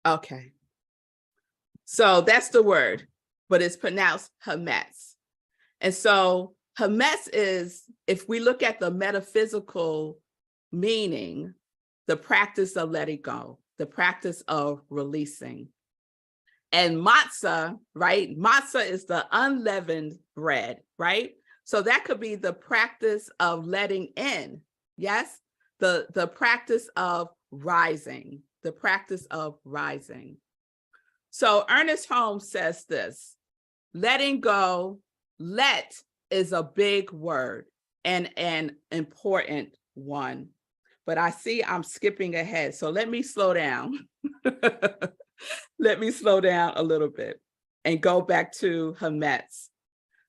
Okay. So that's the word, but it's pronounced hametz. And so hametz is, if we look at the metaphysical meaning, the practice of letting go, the practice of releasing. And matzah, right? Matzah is the unleavened bread, right? So that could be the practice of letting in, yes? The practice of rising, the practice of rising. So Ernest Holmes says this: letting go, let is a big word and an important one. But I see I'm skipping ahead, so let me slow down. Let me slow down a little bit and go back to hametz.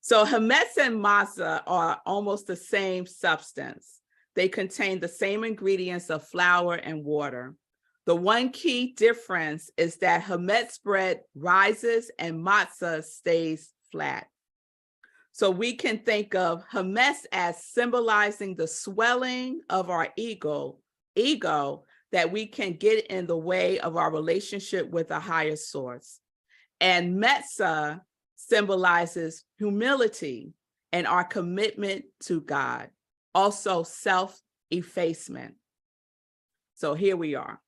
So hametz and matzah are almost the same substance. They contain the same ingredients of flour and water. The one key difference is that hametz bread rises and matzah stays flat. So we can think of hametz as symbolizing the swelling of our ego that we can get in the way of our relationship with a higher source. And matzah symbolizes humility and our commitment to God, also self-effacement. So here we are.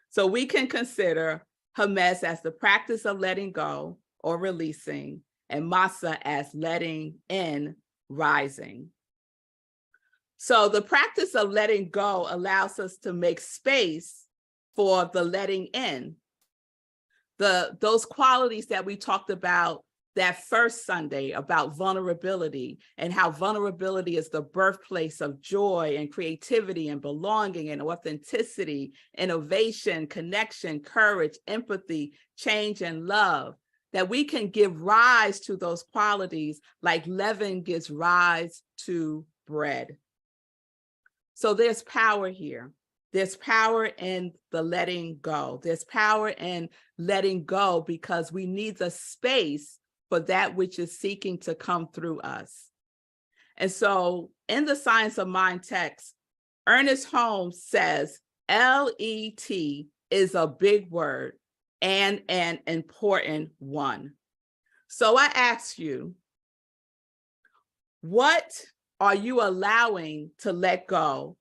So we can consider hametz as the practice of letting go or releasing, and matzah as letting in, rising. So the practice of letting go allows us to make space for the letting in. Those qualities that we talked about that first Sunday about vulnerability, and how vulnerability is the birthplace of joy and creativity and belonging and authenticity, innovation, connection, courage, empathy, change, and love, that we can give rise to those qualities like leaven gives rise to bread. So there's power here. There's power in the letting go. There's power in letting go because we need the space for that which is seeking to come through us. And so in the Science of Mind text, Ernest Holmes says, L-E-T is a big word and an important one. So I ask you, what are you allowing to let go?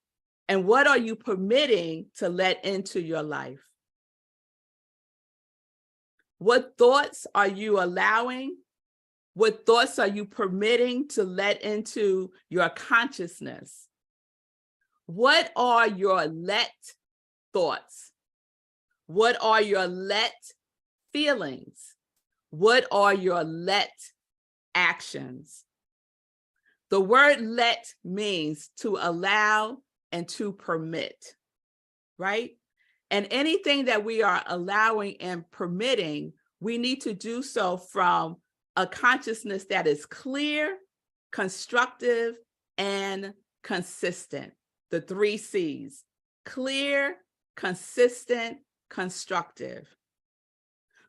And what are you permitting to let into your life? What thoughts are you allowing? What thoughts are you permitting to let into your consciousness? What are your let thoughts? What are your let feelings? What are your let actions? The word let means to allow and to permit, right? And anything that we are allowing and permitting, we need to do so from a consciousness that is clear, constructive, and consistent. The 3 C's: clear, consistent, constructive.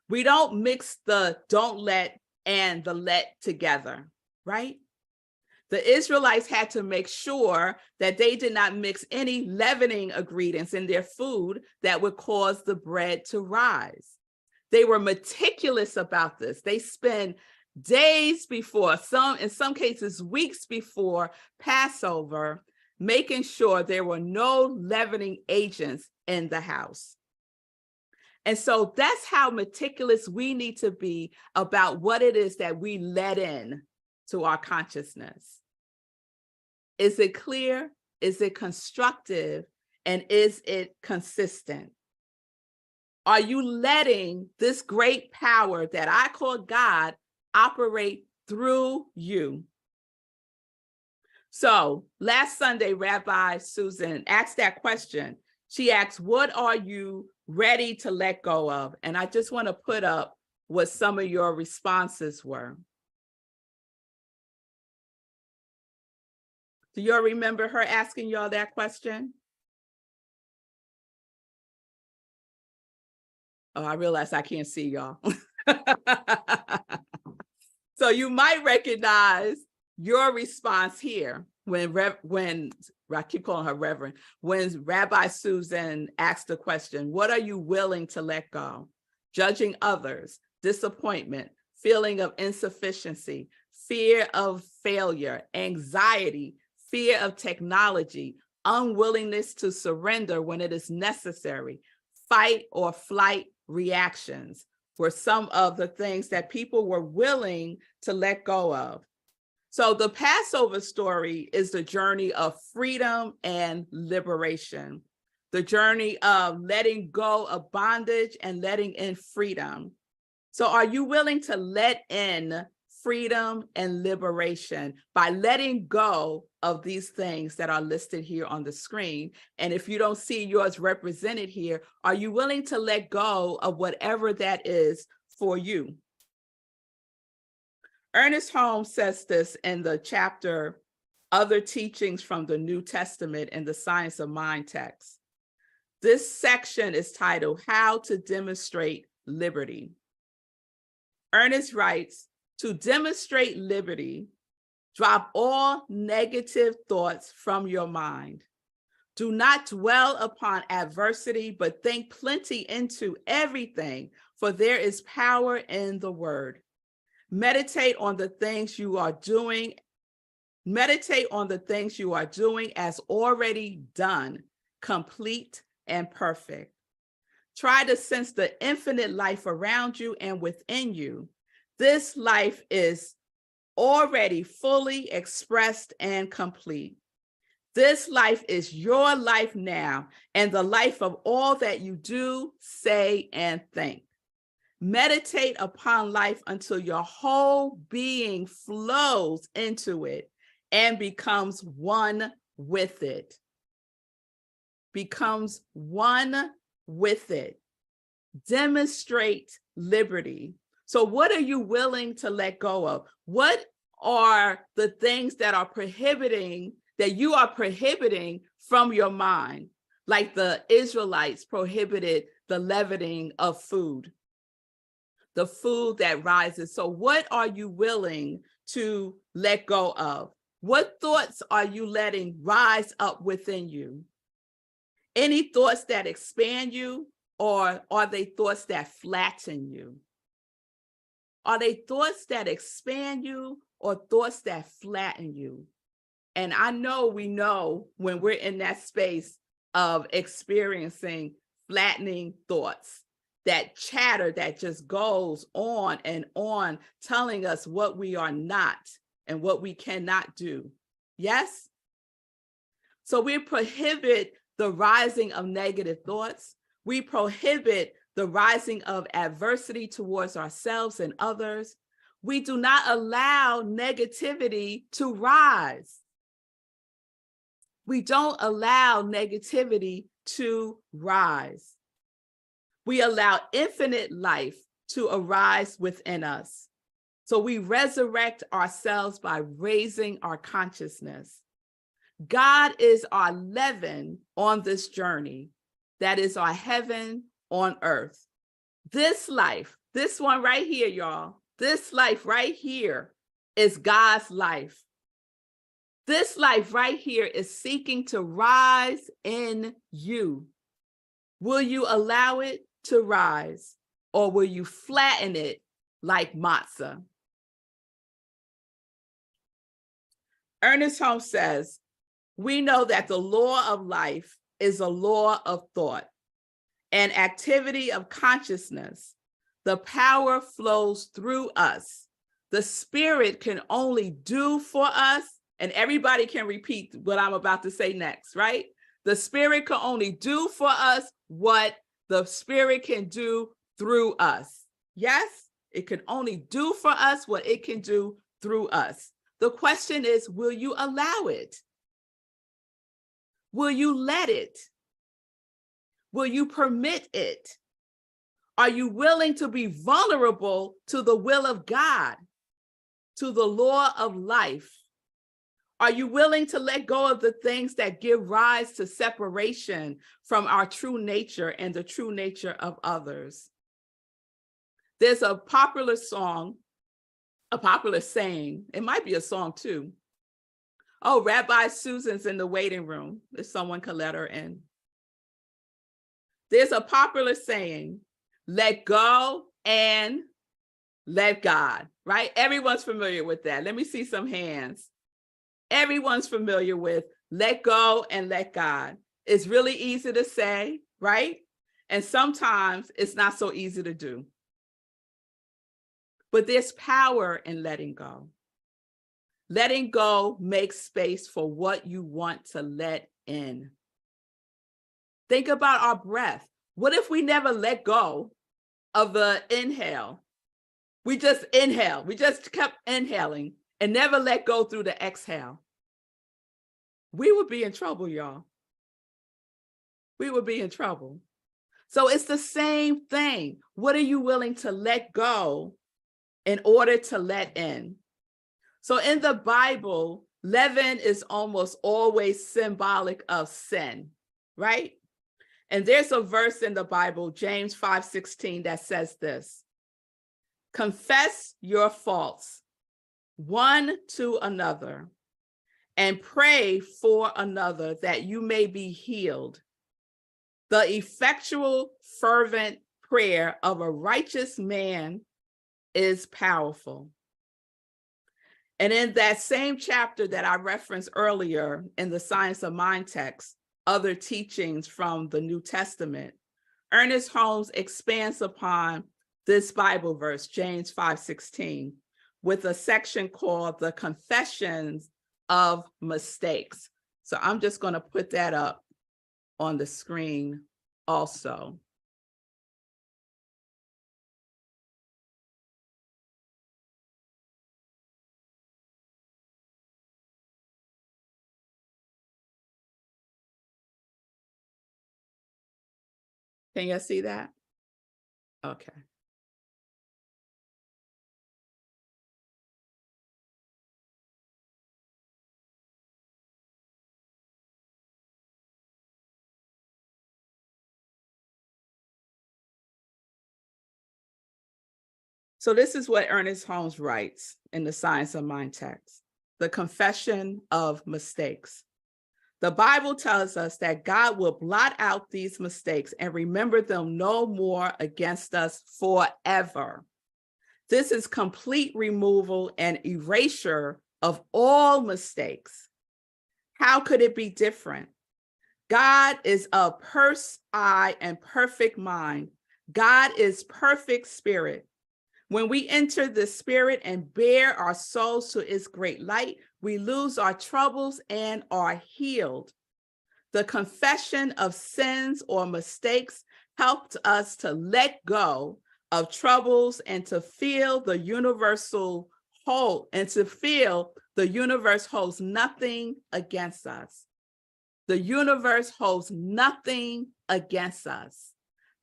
We don't mix the don't let and the let together, right? The Israelites had to make sure that they did not mix any leavening ingredients in their food that would cause the bread to rise. They were meticulous about this. They spent days before, in some cases, weeks before Passover, making sure there were no leavening agents in the house. And so that's how meticulous we need to be about what it is that we let in to our consciousness. Is it clear? Is it constructive? And is it consistent? Are you letting this great power that I call God operate through you? So last Sunday, Rabbi Susan asked that question. She asked, what are you ready to let go of? And I just want to put up what some of your responses were. Do you all remember her asking y'all that question? Oh, I realize I can't see y'all. So you might recognize your response here when I keep calling her Reverend, when Rabbi Susan asked the question, what are you willing to let go? judging others, disappointment, feeling of insufficiency, fear of failure, anxiety, fear of technology, unwillingness to surrender when it is necessary, fight or flight reactions were some of the things that people were willing to let go of. So the Passover story is the journey of freedom and liberation, the journey of letting go of bondage and letting in freedom. So are you willing to let in freedom and liberation by letting go of these things that are listed here on the screen? And if you don't see yours represented here, are you willing to let go of whatever that is for you? Ernest Holmes says this in the chapter, Other Teachings from the New Testament in the Science of Mind text. This section is titled, How to Demonstrate Liberty. Ernest writes, to demonstrate liberty, drop all negative thoughts from your mind. Do not dwell upon adversity, but think plenty into everything, for there is power in the word. Meditate on the things you are doing. Meditate on the things you are doing as already done, complete and perfect. Try to sense the infinite life around you and within you. This life is already fully expressed and complete. This life is your life now and the life of all that you do, say, and think. Meditate upon life until your whole being flows into it and becomes one with it. Becomes one with it. Demonstrate liberty. So what are you willing to let go of? What are the things that are prohibiting, that you are prohibiting from your mind? Like the Israelites prohibited the leavening of food, the food that rises. So what are you willing to let go of? What thoughts are you letting rise up within you? Any thoughts that expand you, or are they thoughts that flatten you? Are they thoughts that expand you or thoughts that flatten you? And I know we know when we're in that space of experiencing flattening thoughts, that chatter that just goes on and on, telling us what we are not and what we cannot do. Yes? So we prohibit the rising of negative thoughts. We prohibit the rising of adversity towards ourselves and others. We do not allow negativity to rise. We don't allow negativity to rise. We allow infinite life to arise within us. So we resurrect ourselves by raising our consciousness. God is our leaven on this journey. That is our heaven on earth. This life, this one right here, y'all, this life right here is God's life. This life right here is seeking to rise in you. Will you allow it to rise, or will you flatten it like matzah? Ernest Holmes says, we know that the law of life is a law of thought, an activity of consciousness. The power flows through us. The spirit can only do for us, and everybody can repeat what I'm about to say next, right? The spirit can only do for us what the spirit can do through us. Yes, it can only do for us what it can do through us. The question is, will you allow it? Will you let it? Will you permit it? Are you willing to be vulnerable to the will of God, to the law of life? Are you willing to let go of the things that give rise to separation from our true nature and the true nature of others? There's a popular song, a popular saying, it might be a song too. Oh, Rabbi Susan's in the waiting room, if someone could let her in. There's a popular saying, let go and let God, right? Everyone's familiar with that. Let me see some hands. Everyone's familiar with let go and let God. It's really easy to say, right? And sometimes it's not so easy to do. But there's power in letting go. Letting go makes space for what you want to let in. Think about our breath. What if we never let go of the inhale? We just inhale. We just kept inhaling and never let go through the exhale. We would be in trouble, y'all. We would be in trouble. So it's the same thing. What are you willing to let go in order to let in? So in the Bible, leaven is almost always symbolic of sin, right? And there's a verse in the Bible, James 5:16, that says this: confess your faults one to another and pray for another that you may be healed. The effectual, fervent prayer of a righteous man is powerful. And in that same chapter that I referenced earlier in the Science of Mind text, Other Teachings from the New Testament, Ernest Holmes expands upon this Bible verse, James 5:16, with a section called The Confessions of Mistakes. So I'm just going to put that up on the screen also. Can you see that? Okay. So this is what Ernest Holmes writes in the Science of Mind text, The Confession of Mistakes. The Bible tells us that God will blot out these mistakes and remember them no more against us forever. This is complete removal and erasure of all mistakes. How could it be different? God is a purse eye and perfect mind. God is perfect spirit. When we enter the spirit and bear our souls to its great light, we lose our troubles and are healed. The confession of sins or mistakes helped us to let go of troubles and to feel the universal whole, and to feel the universe holds nothing against us. The universe holds nothing against us.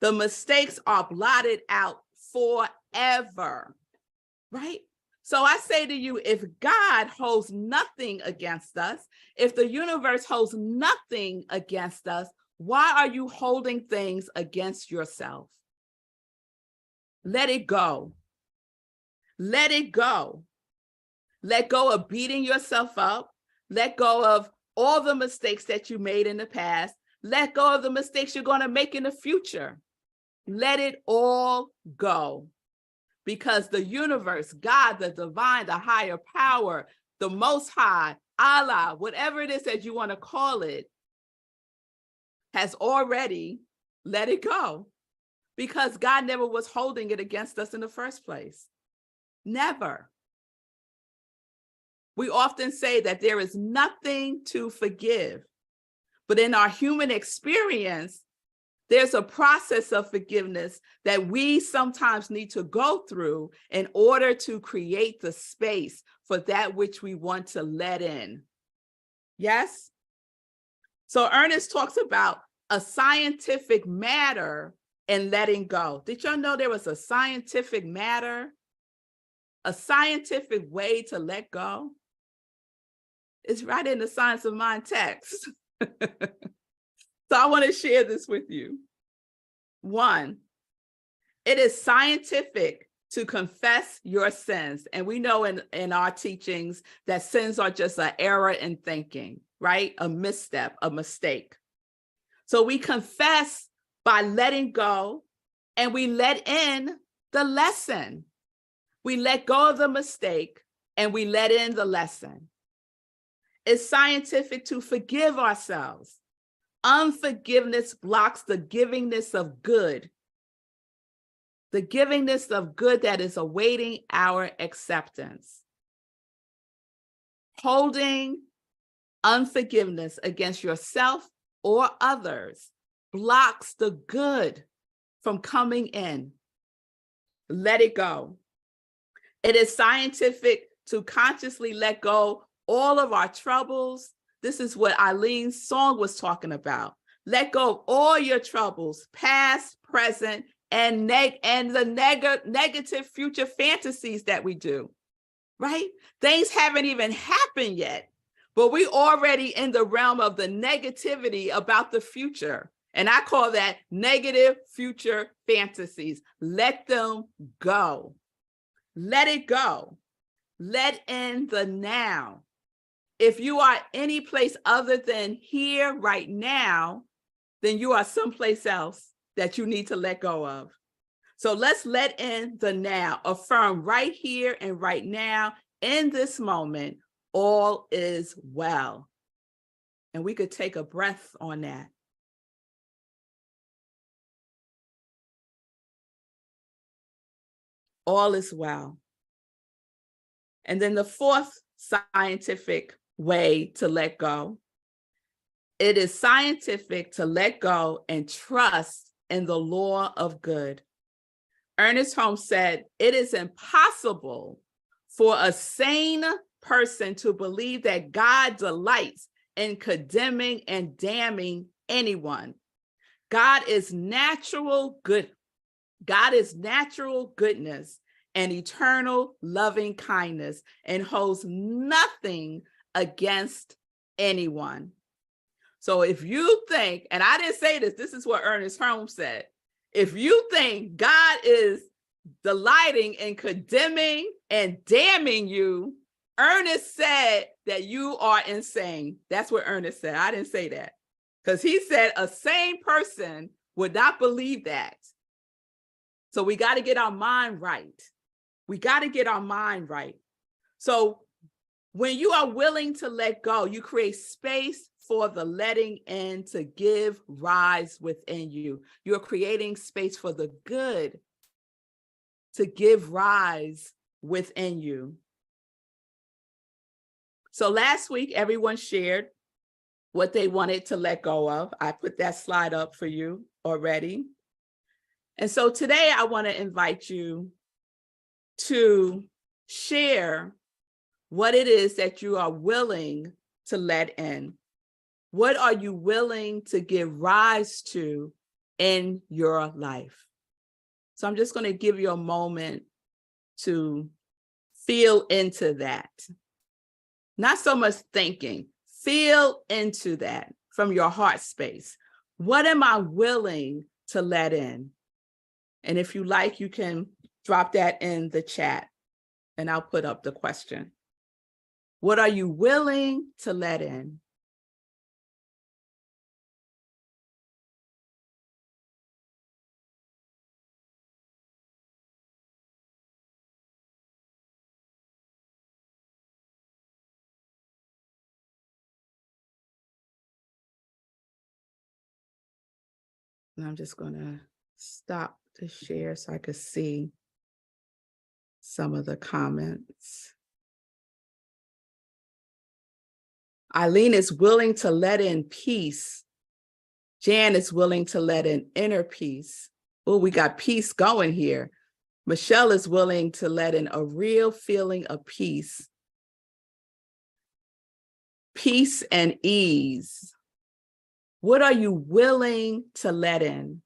The mistakes are blotted out forever, right? So I say to you, if God holds nothing against us, if the universe holds nothing against us, why are you holding things against yourself? Let it go. Let it go. Let go of beating yourself up. Let go of all the mistakes that you made in the past. Let go of the mistakes you're going to make in the future. Let it all go. Because the universe, God, the divine, the higher power, the most high, Allah, whatever it is that you want to call it, has already let it go. Because God never was holding it against us in the first place. Never. We often say that there is nothing to forgive. But in our human experience, there's a process of forgiveness that we sometimes need to go through in order to create the space for that which we want to let in. Yes? So Ernest talks about a scientific matter in letting go. Did y'all know there was a scientific matter? A scientific way to let go? It's right in the Science of Mind text. So I want to share this with you. One, it is scientific to confess your sins. And we know in our teachings that sins are just an error in thinking, right? A misstep, a mistake. So we confess by letting go and we let in the lesson. We let go of the mistake and we let in the lesson. It's scientific to forgive ourselves. Unforgiveness blocks the givingness of good. The givingness of good that is awaiting our acceptance. Holding unforgiveness against yourself or others blocks the good from coming in. Let it go. It is scientific to consciously let go all of our troubles. This is what Eileen's song was talking about. Let go of all your troubles, past, present, and the negative future fantasies that we do, right? Things haven't even happened yet, but we already in the realm of the negativity about the future. And I call that negative future fantasies. Let them go. Let it go. Let in the now. If you are any place other than here right now, then you are someplace else that you need to let go of. So let's let in the now. Affirm right here and right now, in this moment, all is well. And we could take a breath on that. All is well. And then the fourth scientific way to let go. It is scientific to let go and trust in the law of good. Ernest Holmes said, it is impossible for a sane person to believe that God delights in condemning and damning anyone. God is natural good. God is natural goodness and eternal loving kindness and holds nothing against anyone. So if you think, and I didn't say this, this is what Ernest Holmes said. If you think God is delighting in condemning and damning you, Ernest said that you are insane. That's what Ernest said. I didn't say that. Because he said a sane person would not believe that. So we got to get our mind right. We got to get our mind right. So when you are willing to let go, you create space for the letting in to give rise within you. You're creating space for the good to give rise within you. So last week, everyone shared what they wanted to let go of. I put that slide up for you already. And so today I want to invite you to share what it is that you are willing to let in. What are you willing to give rise to in your life? So I'm just going to give you a moment to feel into that. Not so much thinking, feel into that from your heart space. What am I willing to let in? And if you like, you can drop that in the chat and I'll put up the question. What are you willing to let in? And I'm just going to stop the share so I could see some of the comments. Eileen is willing to let in peace. Jan is willing to let in inner peace. Oh, we got peace going here. Michelle is willing to let in a real feeling of peace. Peace and ease. What are you willing to let in?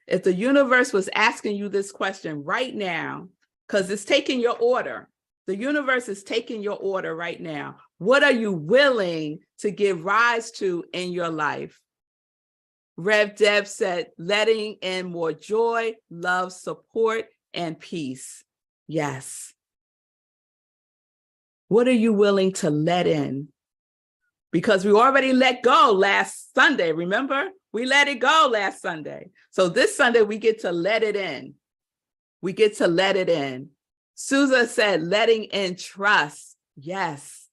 If the universe was asking you this question right now, because it's taking your order, the universe is taking your order right now. What are you willing to give rise to in your life? Rev Deb said, letting in more joy, love, support, and peace. Yes. What are you willing to let in? Because we already let go last Sunday, remember? We let it go last Sunday. So this Sunday, we get to let it in. We get to let it in. Susan said, letting in trust. Yes.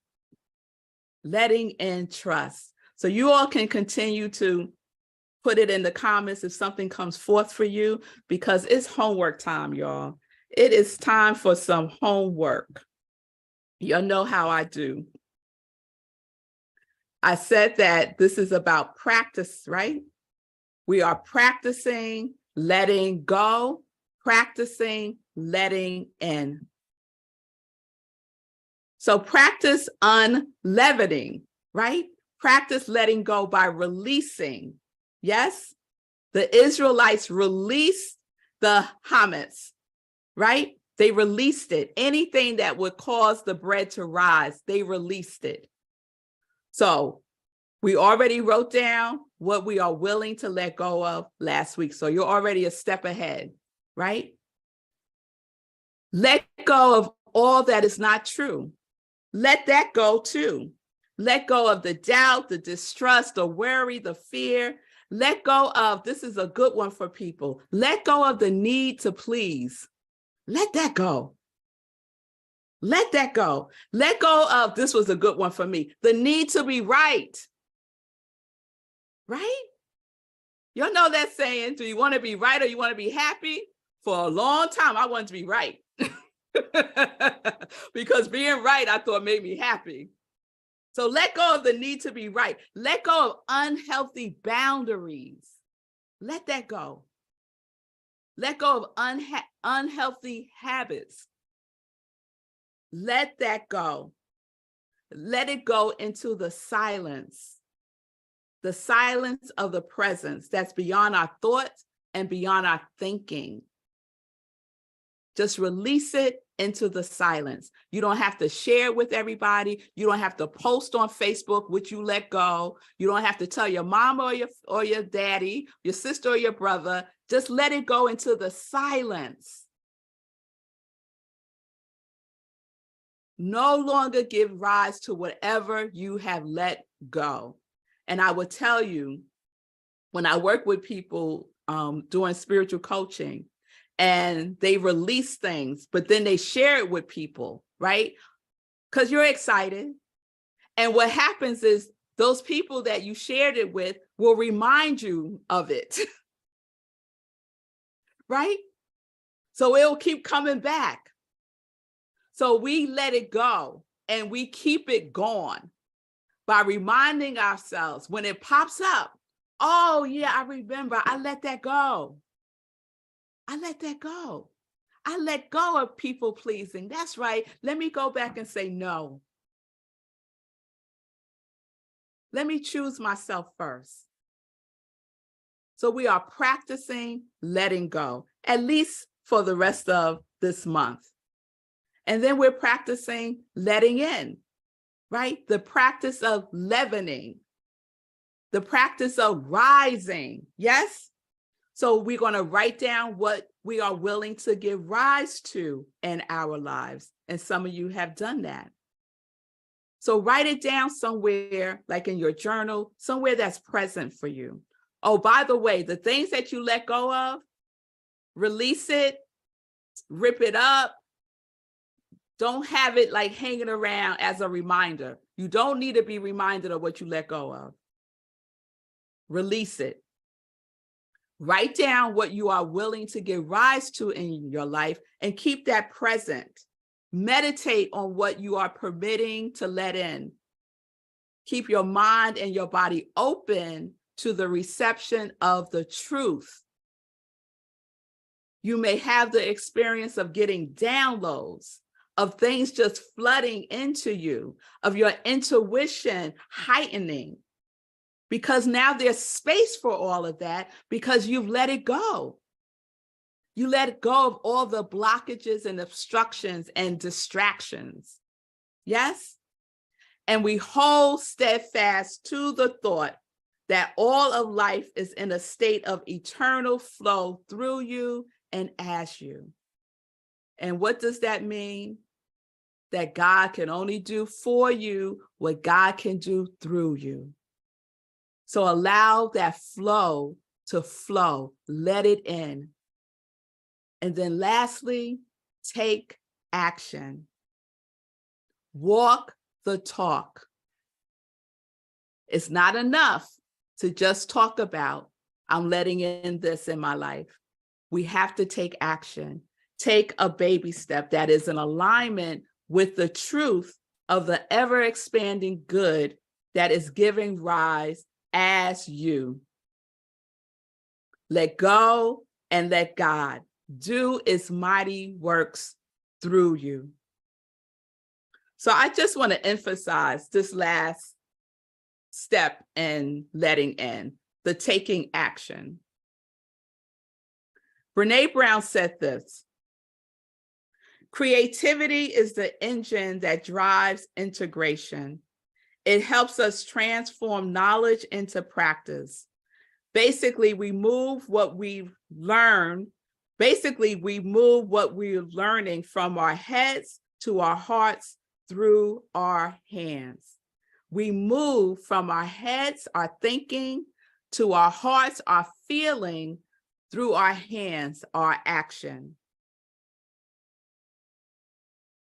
Letting in trust. So you all can continue to put it in the comments if something comes forth for you, because it's homework time, y'all. It is time for some homework. Y'all know how I do. I said that this is about practice, right? We are practicing letting go, practicing letting in. So practice unleavening, right? Practice letting go by releasing. Yes, the Israelites released the chametz, right? They released it. Anything that would cause the bread to rise, they released it. So we already wrote down what we are willing to let go of last week. So you're already a step ahead, right? Let go of all that is not true. Let that go too. Let go of the doubt, the distrust, the worry, the fear. Let go of, this is a good one for people. Let go of the need to please. Let that go. Let that go. Let go of, this was a good one for me, the need to be right. Right? Y'all know that saying, do you want to be right or you want to be happy? For a long time, I wanted to be right. Because being right, I thought made me happy. So let go of the need to be right. Let go of unhealthy boundaries. Let that go. Let go of unhealthy habits. Let that go. Let it go into the silence of the presence that's beyond our thoughts and beyond our thinking. Just release it into the silence. You don't have to share it with everybody. You don't have to post on Facebook what you let go. You don't have to tell your mom or your daddy, your sister or your brother. Just let it go into the silence. No longer give rise to whatever you have let go. And I will tell you, when I work with people doing spiritual coaching, and they release things, but then they share it with people, right? Because you're excited. And what happens is those people that you shared it with will remind you of it, right? So it'll keep coming back. So we let it go and we keep it gone by reminding ourselves when it pops up, oh yeah, I remember, I let that go. I let that go. I let go of people pleasing. That's right. Let me go back and say no. Let me choose myself first. So we are practicing letting go, at least for the rest of this month. And then we're practicing letting in, right? The practice of leavening, the practice of rising. Yes? So we're going to write down what we are willing to give rise to in our lives. And some of you have done that. So write it down somewhere, like in your journal, somewhere that's present for you. Oh, by the way, the things that you let go of, release it, rip it up. Don't have it like hanging around as a reminder. You don't need to be reminded of what you let go of. Release it. Write down what you are willing to give rise to in your life and keep that present. Meditate on what you are permitting to let in. Keep your mind and your body open to the reception of the truth. You may have the experience of getting downloads, of things just flooding into you, of your intuition heightening. Because now there's space for all of that because you've let it go. You let go of all the blockages and obstructions and distractions. Yes? And we hold steadfast to the thought that all of life is in a state of eternal flow through you and as you. And what does that mean? That God can only do for you what God can do through you. So allow that flow to flow. Let it in. And then lastly, take action. Walk the talk. It's not enough to just talk about, I'm letting in this in my life. We have to take action. Take a baby step that is in alignment with the truth of the ever-expanding good that is giving rise as you. Let go and let God do its mighty works through you. So I just want to emphasize this last step in letting in, the taking action. Brené Brown said this: creativity is the engine that drives integration. It helps us transform knowledge into practice. Basically, we move what we've learned. We move what we're learning from our heads to our hearts through our hands. We move from our heads, our thinking, to our hearts, our feeling, through our hands, our action.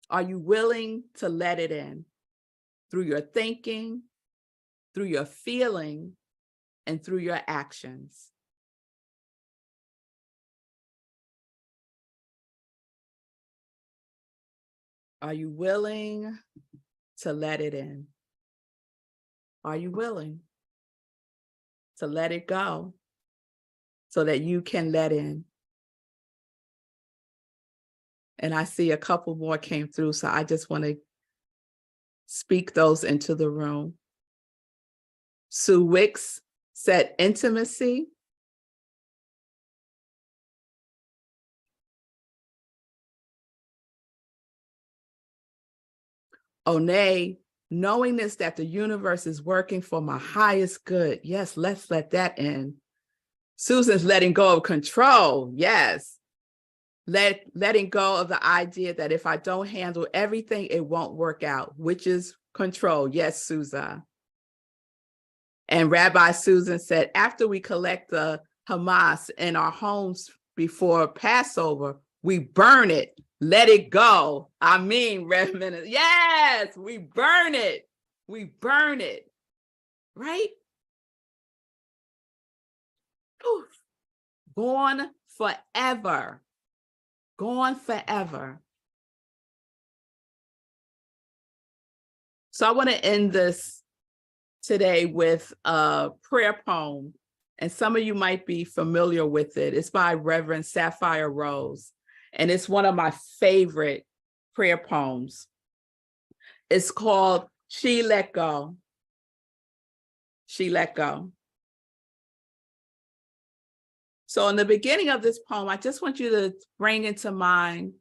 Are you willing to let it in through your thinking, through your feeling, and through your actions? Are you willing to let it in? Are you willing to let it go so that you can let in? And I see a couple more came through, so I just want to speak those into the room. Sue Wicks said intimacy. Onay, knowingness that the universe is working for my highest good. Yes, let's let that in. Susan's letting go of control. Yes. Letting go of the idea that if I don't handle everything, it won't work out, which is control. Yes, Susan. And Rabbi Susan said, after we collect the Hamas in our homes before Passover, we burn it. Let it go. I mean, revmelissa. Yes, we burn it. We burn it. Right? Poof. Gone forever. Gone forever. So I want to end this today with a prayer poem, and some of you might be familiar with it. It's by Reverend Sapphire Rose, and it's one of my favorite prayer poems. It's called She Let Go. She Let Go. So in the beginning of this poem, I just want you to bring into mind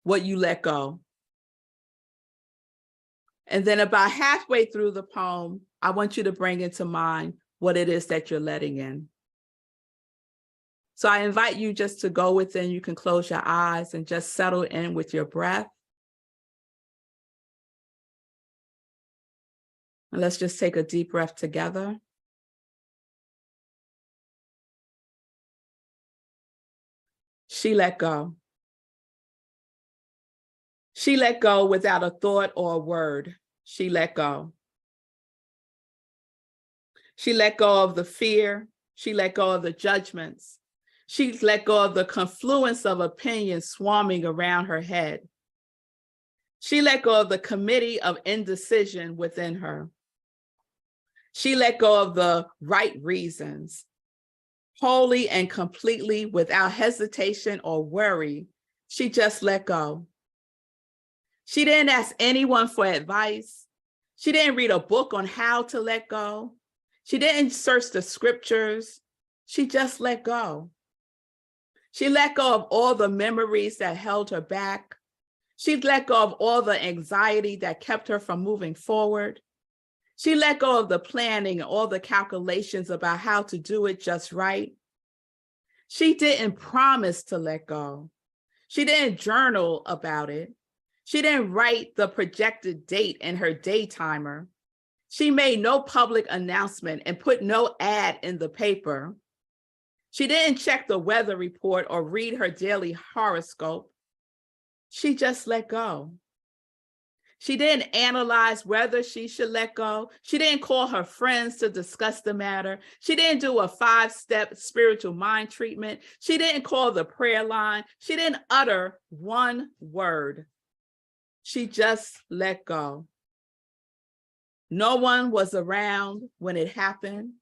what you let go. And then about halfway through the poem, I want you to bring into mind what it is that you're letting in. So I invite you just to go within. You can close your eyes and just settle in with your breath. And let's just take a deep breath together. She let go. She let go without a thought or a word. She let go. She let go of the fear. She let go of the judgments. She let go of the confluence of opinions swarming around her head. She let go of the committee of indecision within her. She let go of the right reasons. Wholly and completely, without hesitation or worry, she just let go. She didn't ask anyone for advice. She didn't read a book on how to let go. She didn't search the scriptures. She just let go. She let go of all the memories that held her back. She let go of all the anxiety that kept her from moving forward. She let go of the planning and all the calculations about how to do it just right. She didn't promise to let go. She didn't journal about it. She didn't write the projected date in her day timer. She made no public announcement and put no ad in the paper. She didn't check the weather report or read her daily horoscope. She just let go. She didn't analyze whether she should let go. She didn't call her friends to discuss the matter. She didn't do a 5-step spiritual mind treatment. She didn't call the prayer line. She didn't utter one word. She just let go. No one was around when it happened.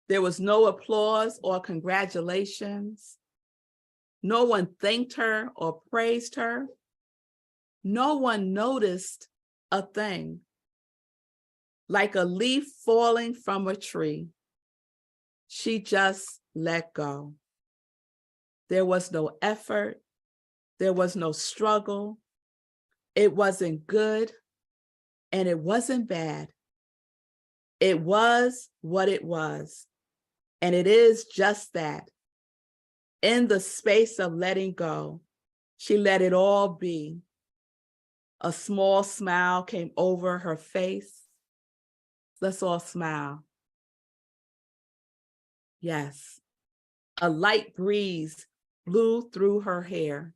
There was no applause or congratulations. No one thanked her or praised her. No one noticed a thing. Like a leaf falling from a tree, she just let go. There was no effort. There was no struggle. It wasn't good and it wasn't bad. It was what it was. And it is just that. In the space of letting go, she let it all be. A small smile came over her face. Let's all smile. Yes. A light breeze blew through her hair.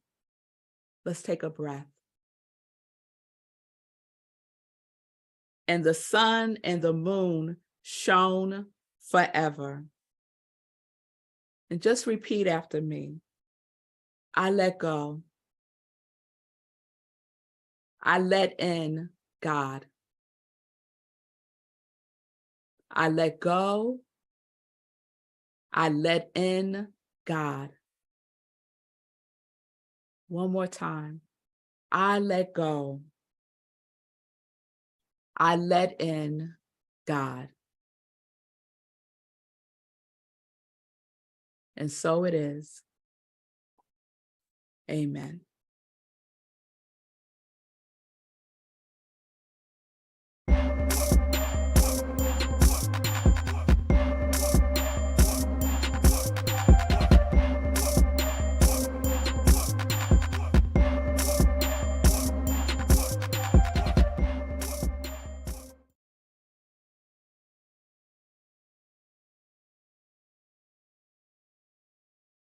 Let's take a breath. And the sun and the moon shone forever. And just repeat after me. I let go. I let in God. I let go. I let in God. One more time. I let go. I let in God. And so it is. Amen.